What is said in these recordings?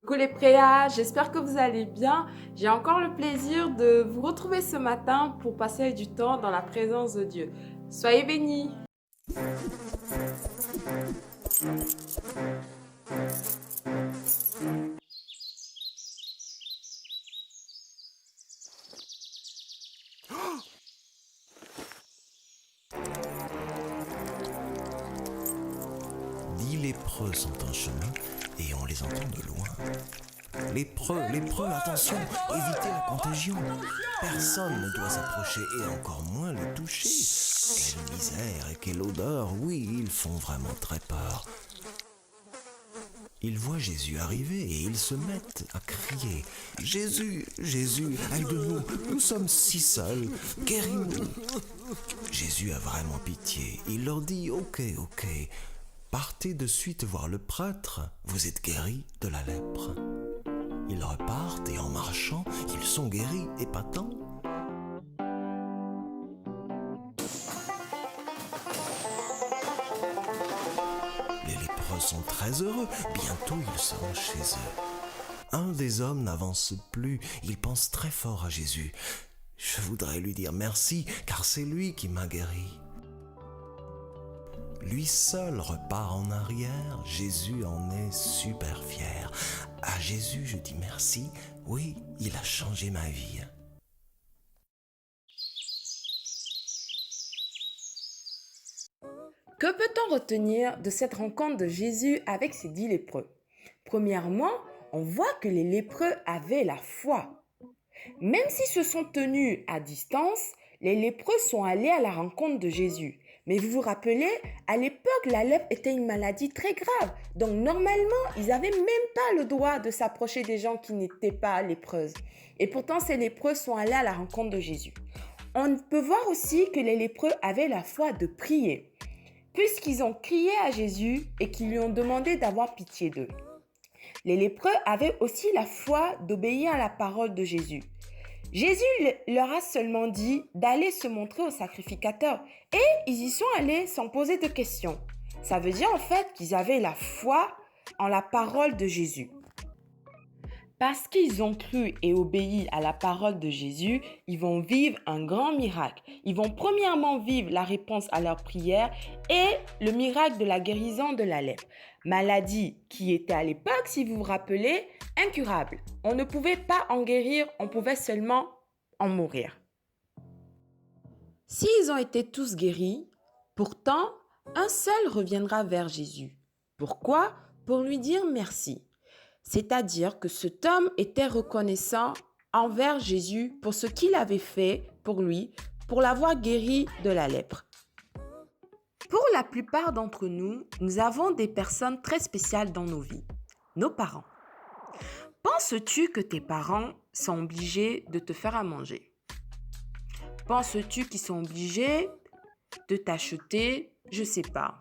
Coucou les préas, j'espère que vous allez bien. J'ai encore le plaisir de vous retrouver ce matin pour passer du temps dans la présence de Dieu. Soyez bénis. Dix lépreux sont en chemin et on les entend de loin. Lépreux, attention, évitez la contagion. Personne ne doit s'approcher et encore moins les toucher. Quelle misère et quelle odeur, oui, ils font vraiment très peur. Ils voient Jésus arriver et ils se mettent à crier. Jésus, Jésus, aide-nous, nous sommes si seuls, guéris-nous. Jésus a vraiment pitié. Il leur dit, ok, partez de suite voir le prêtre, vous êtes guéris de la lèpre. Ils repartent et en marchant, ils sont guéris, épatants. Les lépreux sont très heureux, bientôt ils seront chez eux. Un des hommes n'avance plus, il pense très fort à Jésus. Je voudrais lui dire merci, car c'est lui qui m'a guéri. Lui seul repart en arrière, Jésus en est super fier. À Jésus je dis merci, oui, il a changé ma vie. Que peut-on retenir de cette rencontre de Jésus avec ses 10 lépreux? Premièrement, on voit que les lépreux avaient la foi. Même s'ils se sont tenus à distance, les lépreux sont allés à la rencontre de Jésus. Mais vous vous rappelez, à l'époque, la lèpre était une maladie très grave. Donc normalement, ils n'avaient même pas le droit de s'approcher des gens qui n'étaient pas lépreuses. Et pourtant, ces lépreux sont allés à la rencontre de Jésus. On peut voir aussi que les lépreux avaient la foi de prier, puisqu'ils ont crié à Jésus et qu'ils lui ont demandé d'avoir pitié d'eux. Les lépreux avaient aussi la foi d'obéir à la parole de Jésus. Jésus leur a seulement dit d'aller se montrer au sacrificateur et ils y sont allés sans poser de questions. Ça veut dire en fait qu'ils avaient la foi en la parole de Jésus. Parce qu'ils ont cru et obéi à la parole de Jésus, ils vont vivre un grand miracle. Ils vont premièrement vivre la réponse à leur prière et le miracle de la guérison de la lèpre. Maladie qui était à l'époque, si vous vous rappelez, incurable. On ne pouvait pas en guérir, on pouvait seulement en mourir. S'ils ont été tous guéris, pourtant, un seul reviendra vers Jésus. Pourquoi? Pour lui dire merci. C'est-à-dire que cet homme était reconnaissant envers Jésus pour ce qu'il avait fait pour lui, pour l'avoir guéri de la lèpre. Pour la plupart d'entre nous, nous avons des personnes très spéciales dans nos vies, nos parents. Penses-tu que tes parents sont obligés de te faire à manger? Penses-tu qu'ils sont obligés de t'acheter, je sais pas,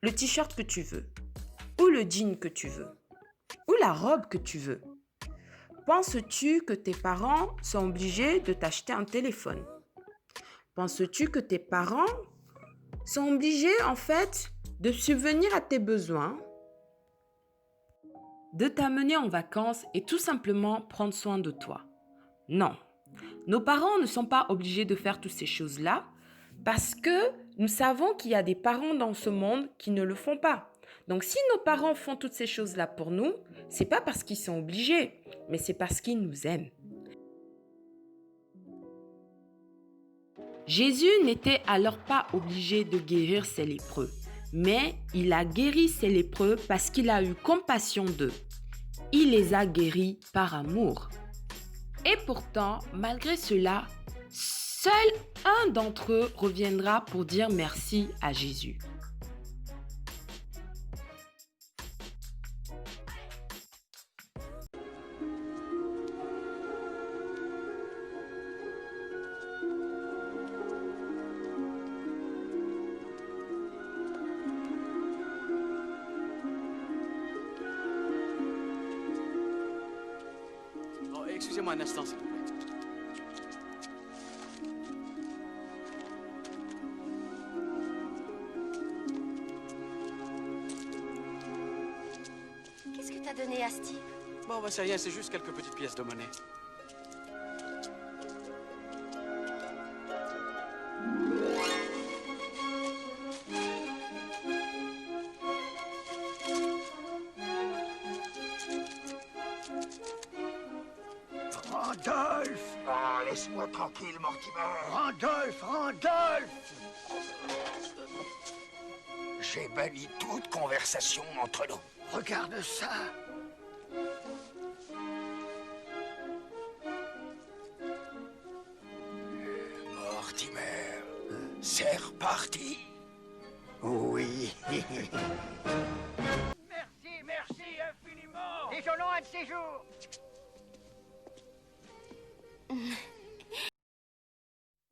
le t-shirt que tu veux, ou le jean que tu veux, ou la robe que tu veux? Penses-tu que tes parents sont obligés de t'acheter un téléphone? Penses-tu que tes parents sont obligés en fait de subvenir à tes besoins, de t'amener en vacances et tout simplement prendre soin de toi? Non, nos parents ne sont pas obligés de faire toutes ces choses-là parce que nous savons qu'il y a des parents dans ce monde qui ne le font pas. Donc si nos parents font toutes ces choses-là pour nous, c'est pas parce qu'ils sont obligés, mais c'est parce qu'ils nous aiment. Jésus n'était alors pas obligé de guérir ces lépreux, mais il a guéri ces lépreux parce qu'il a eu compassion d'eux. Il les a guéris par amour. Et pourtant, malgré cela, seul un d'entre eux reviendra pour dire merci à Jésus. Oh, excusez-moi un instant, s'il vous plaît. Qu'est-ce que t'as donné à Steve? Bon, bah c'est rien, c'est juste quelques petites pièces de monnaie. Randolph! Ah, laisse-moi tranquille, Mortimer. Randolph, Randolph! J'ai banni toute conversation entre nous. Regarde ça. Mortimer, c'est reparti. Oui. Merci infiniment. Désolons un de ces jours.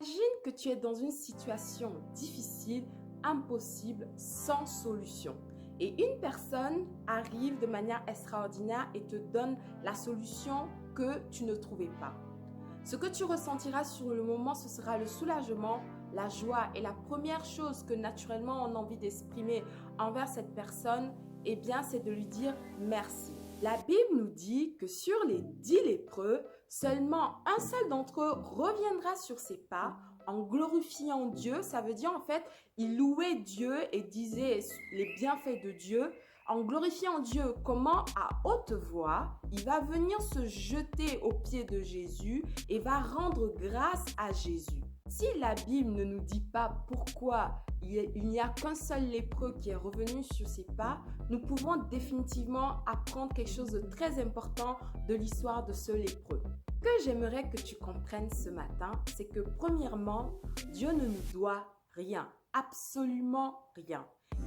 Imagine que tu es dans une situation difficile, impossible, sans solution. Et une personne arrive de manière extraordinaire et te donne la solution que tu ne trouvais pas. Ce que tu ressentiras sur le moment, ce sera le soulagement, la joie. Et la première chose que naturellement on a envie d'exprimer envers cette personne, eh bien, c'est de lui dire merci. La Bible nous dit que sur les 10 lépreux, seulement un seul d'entre eux reviendra sur ses pas en glorifiant Dieu. Ça veut dire en fait, il louait Dieu et disait les bienfaits de Dieu. En glorifiant Dieu, comment? À haute voix, il va venir se jeter aux pieds de Jésus et va rendre grâce à Jésus. Si la Bible ne nous dit pas pourquoi il n'y a qu'un seul lépreux qui est revenu sur ses pas, nous pouvons définitivement apprendre quelque chose de très important de l'histoire de ce lépreux. Ce que j'aimerais que tu comprennes ce matin, c'est que premièrement, Dieu ne nous doit rien, absolument rien.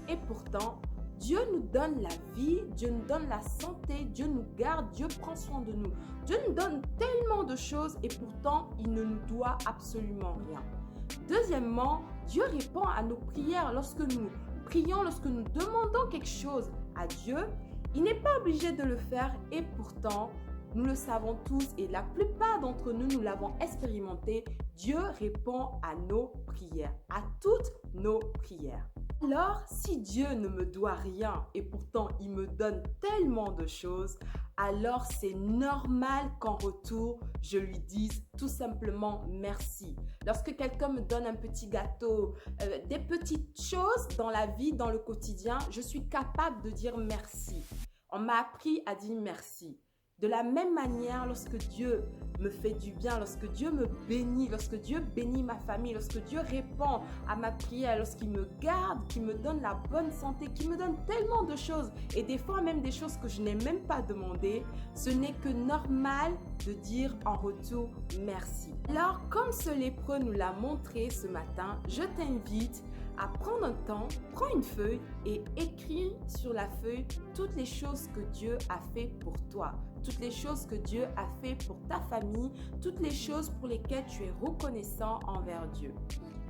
Et pourtant, Dieu nous donne la vie, Dieu nous donne la santé, Dieu nous garde, Dieu prend soin de nous. Dieu nous donne tellement de choses et pourtant, il ne nous doit absolument rien. Deuxièmement, Dieu répond à nos prières lorsque nous prions, lorsque nous demandons quelque chose à Dieu. Il n'est pas obligé de le faire et pourtant, nous le savons tous et la plupart d'entre nous, nous l'avons expérimenté. Dieu répond à nos prières, à toutes nos prières. Alors, si Dieu ne me doit rien et pourtant il me donne tellement de choses, alors c'est normal qu'en retour, je lui dise tout simplement merci. Lorsque quelqu'un me donne un petit gâteau, des petites choses dans la vie, dans le quotidien, je suis capable de dire merci. On m'a appris à dire merci. De la même manière, lorsque Dieu me fait du bien, lorsque Dieu me bénit, lorsque Dieu bénit ma famille, lorsque Dieu répond à ma prière, lorsqu'il me garde, qu'il me donne la bonne santé, qu'il me donne tellement de choses et des fois même des choses que je n'ai même pas demandé, ce n'est que normal de dire en retour merci. Alors, comme ce lépreux nous l'a montré ce matin, je t'invite à prendre un temps, prends une feuille et écris sur la feuille toutes les choses que Dieu a fait pour toi, toutes les choses que Dieu a fait pour ta famille, toutes les choses pour lesquelles tu es reconnaissant envers Dieu.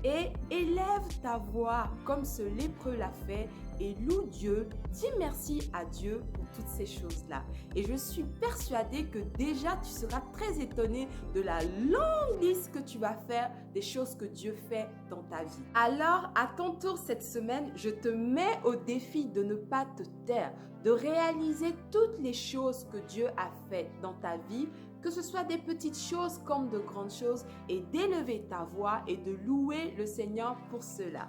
Et élève ta voix comme ce lépreux l'a fait et loue Dieu, dis merci à Dieu pour toutes ces choses-là. Et je suis persuadée que déjà tu seras très étonné de la longue liste que tu vas faire des choses que Dieu fait dans ta vie. Alors, à ton tour cette semaine, je te mets au défi de ne pas te taire, de réaliser toutes les choses que Dieu a faites dans ta vie, que ce soit des petites choses comme de grandes choses, et d'élever ta voix et de louer le Seigneur pour cela.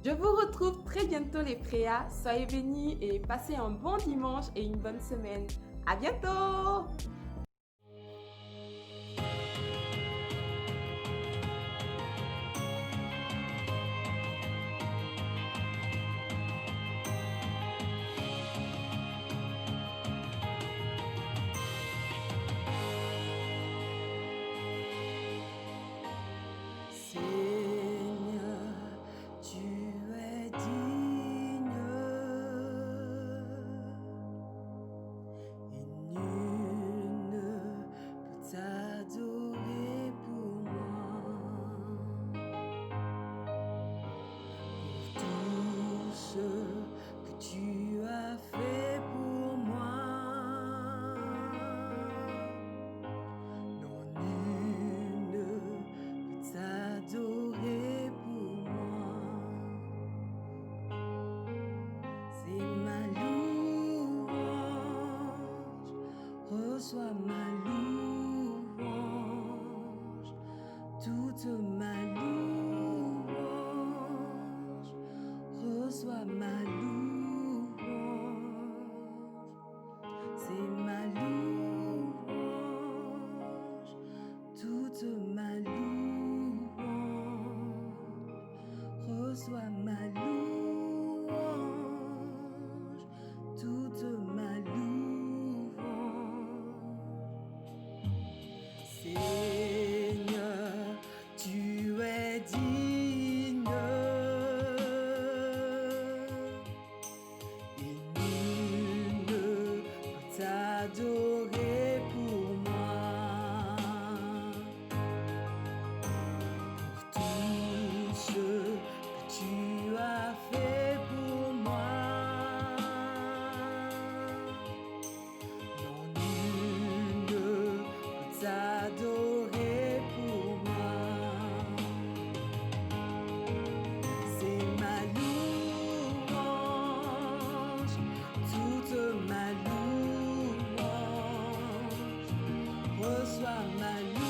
Je vous retrouve très bientôt les Préas. Soyez bénis et passez un bon dimanche et une bonne semaine. À bientôt! reçois ma louange, toute ma louange, reçois ma louange, c'est ma louange, toute ma louange, reçois ma louange, toute ma louange. Seigneur, tu es digne, et nul ne peut t'adorer pour moi. Pour tout ce que tu as fait pour moi, non, nul ne peut t'adorer pour moi. C'est ma louange, toute ma louange, reçois ma louange.